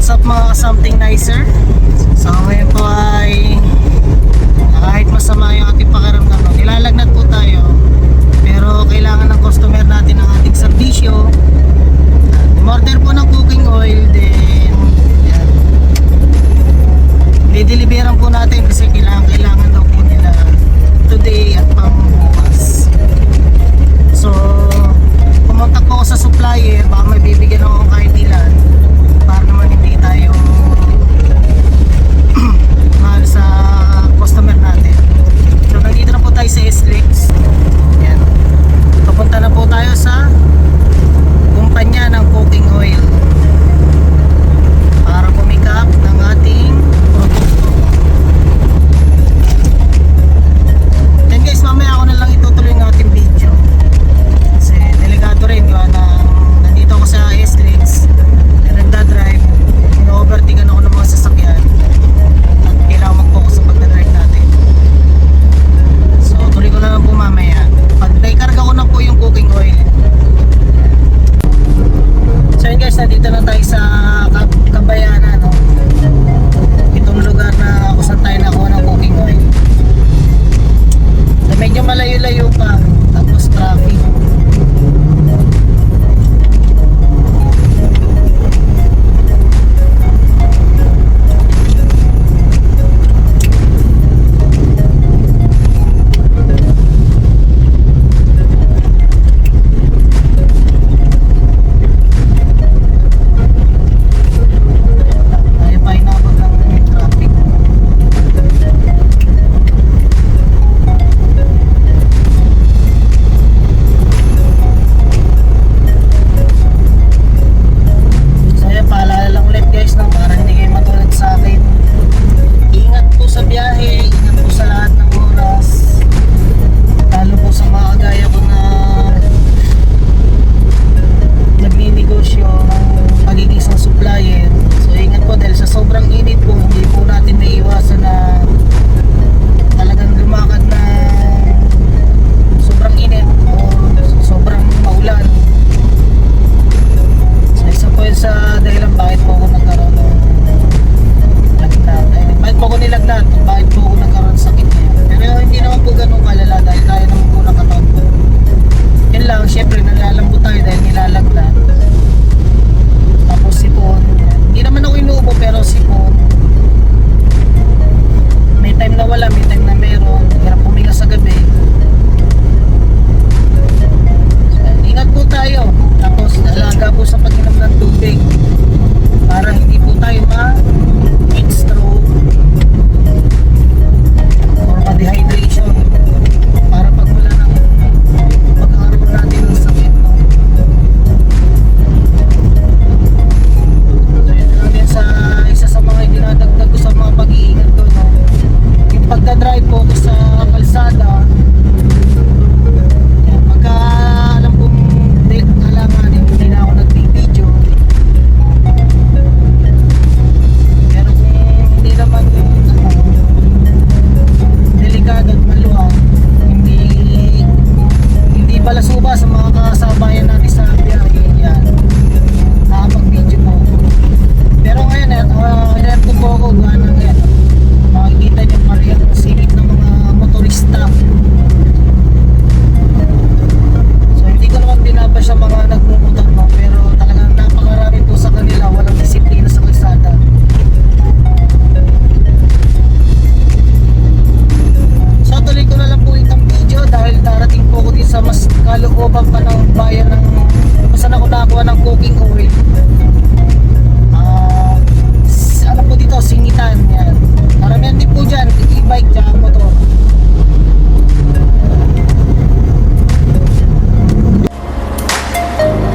What's up mga something nicer? So ngayon po ay kahit masama yung ating pakiramdam, nilalagnat po tayo, pero kailangan ng customer natin ang ating serbisyo. Order po ng cooking oil, then yan, dideliveran po natin kasi kailangan daw po nila today at pang bukas. So pumunta po ako sa supplier, baka may bibigyan ako kahit ilan para naman hindi tayo mahal sa customer natin. So nandito na po tayo sa SLEX. Yan, papunta na po tayo sa kumpanya ng cooking oil para pumikap ng ating produkto. Then guys, mamaya ako na lang itutuloy ng ating video kasi delikado rin yun na nandito ako sa SLEX na nagdadrive, ino-overtaken ako ng mga sasakyan at kailangan mag-focus sa pagdadrive natin. So tuloy ko na lang po mamaya pag naikarga ko na po yung cooking oil. So yun guys, nandito na tayo sa Kabayanan, no? Itong lugar na kung saan tayo nakuha ng cooking oil. So medyo malayo-layo pa, tapos traffic.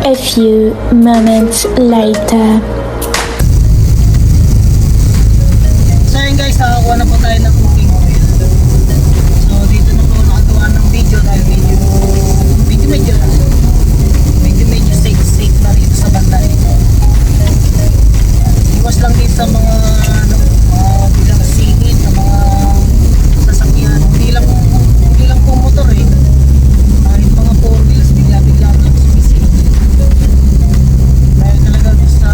A few moments later. So yun guys, nakakuha na po tayo ng cooking oil. So dito na po nakagawa ng video dahil medyo safe na rito sa banda ito. Iwas lang din sa mga bilang singit sa mga sasakyan. Hindi lang po motor eh. Kahit mga 4 wheels, bigla-bigla lang sumisingit. Dahil talaga sa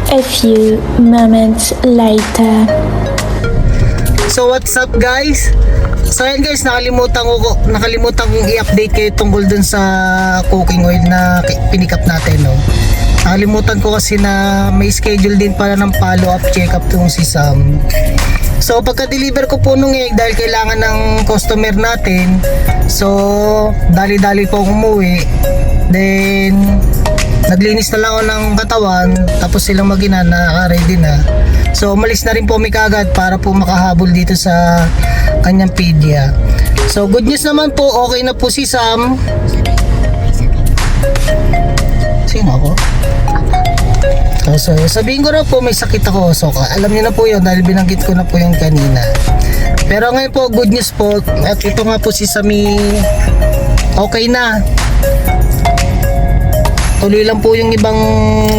A few moments later. So what's up guys? So ayan guys, nakalimutan kong i-update kayo tungkol dun sa cooking oil na pinick up natin, no? Nakalimutan ko kasi na may schedule din pala ng follow-up check-up tong si Sam. So pagka-deliver ko po nung egg, dahil kailangan ng customer natin, so dali-dali po akong umuwi. Then naglinis na lang ako ng katawan, tapos silang mag-ina naka-ready na. So umalis na rin po kami kagad para po makahabol dito sa kanyang pedya. So good news naman po, okay na po si Sam. Sino ako? So sabihin ko na po may sakit ako. So alam niyo na po yun dahil binanggit ko na po yun kanina. Pero ngayon po good news po, at ito nga po si Sammy okay na. Tuloy lang po yung ibang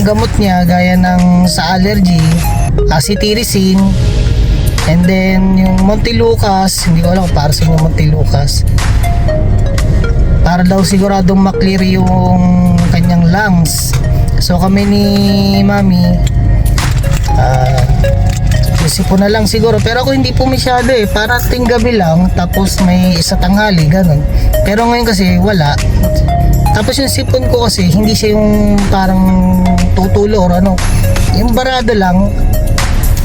gamot niya gaya ng sa allergy, acetyricin, and then yung Montelukast, hindi ko alam kung para sa yung Montelukast. Para daw siguradong maklear yung kanyang lungs. So kami ni Mami, kasi po na lang siguro, pero ako hindi po masyado para ting gabi lang, tapos may isa tanghali, ganun. Pero ngayon kasi wala. Tapos yung sipon ko kasi hindi siya yung parang tutulo or ano, yung barado lang.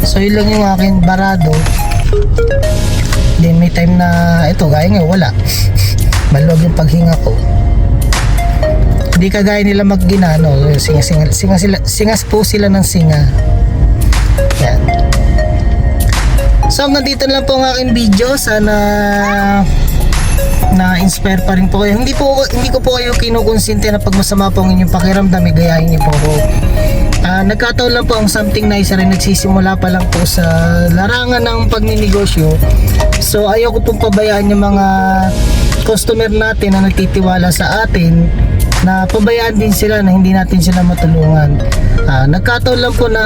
So yun lang yung akin, barado. Then may time na ito gaya nga wala. Maluwag yung paghinga ko. Hindi kagaya nila magginano, singas po sila ng singa. Yan. So nandito lang po ang aking video. Sana na-inspire pa rin po kayo. Hindi ko po kayo kinukonsente na pag masama po ang inyong pakiramdam, gayahin niyo po ako. Nagkataon lang po ang something nice rin, nagsisimula pa lang po sa larangan ng pagninegosyo. So ayaw ko pong pabayaan yung mga customer natin na nagtitiwala sa atin, na pabayaan din sila na hindi natin sila matulungan. Nagkataon lang po na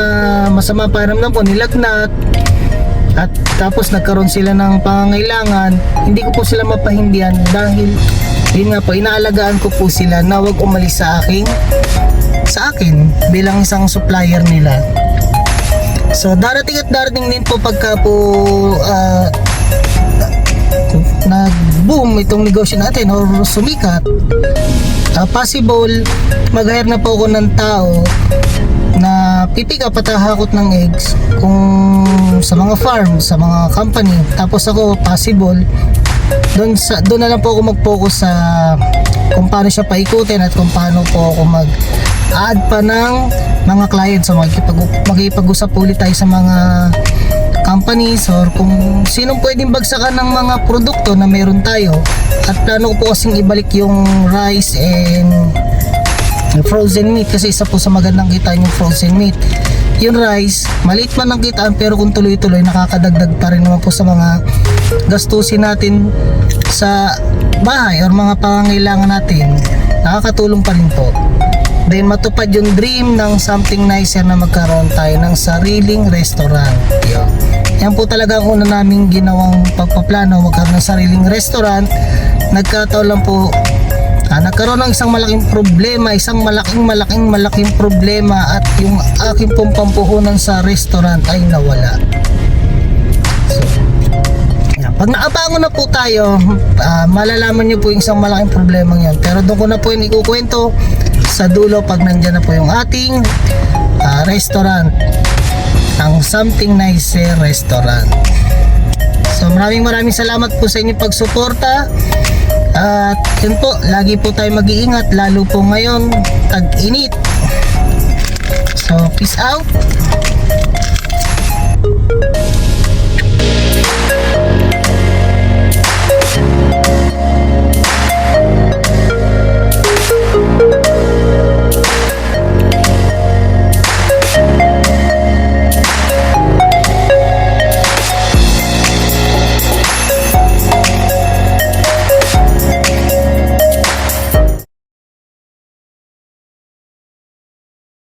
masama pakiramdam po, nilagnat, at tapos nagkaroon sila ng pangangailangan. Hindi ko po sila mapahindihan dahil yun nga po, inaalagaan ko po sila na wag umalis sa akin bilang isang supplier nila. So darating at darating din po pagka po nag-boom itong negosyo natin or sumikat, possible mag-hire na po ako ng tao na pipick up at hahakot ng eggs kung sa mga farm, sa mga company. Tapos ako possible doon na lang po ako mag-focus sa kung paano siya paikutin at kung paano po ako mag-add pa ng mga clients. So makikipag-usap ulit tayo sa mga companies or kung sinong pwedeng bagsakan ng mga produkto na meron tayo. At plano ko po kasing ibalik yung rice and frozen meat, kasi isa po sa magandang kitaan yung frozen meat. Yung rice, maliit man ang kitaan, pero kung tuloy-tuloy nakakadagdag pa rin naman po sa mga gastusin natin sa bahay or mga pangangailangan natin, nakakatulong pa rin po. Then matupad yung dream ng something nicer na magkaroon tayo ng sariling restaurant. Yan po talaga ang una naming ginawang pagpaplano, magkaroon ng sariling restaurant. Nagkataon lang po, nagkaroon ng isang malaking problema, isang malaking problema, at yung aking pong pampuhunan sa restaurant ay nawala. So, yan. Pag naabangon na po tayo, malalaman nyo po yung isang malaking problema yun. Pero doon ko na po yung ikukwento sa dulo pag nandyan na po yung ating restaurant, ang Something Nicer Restaurant. So maraming salamat po sa inyong pagsuporta. At yun po, lagi po tayo mag-iingat, lalo po ngayon tag-init. So peace out.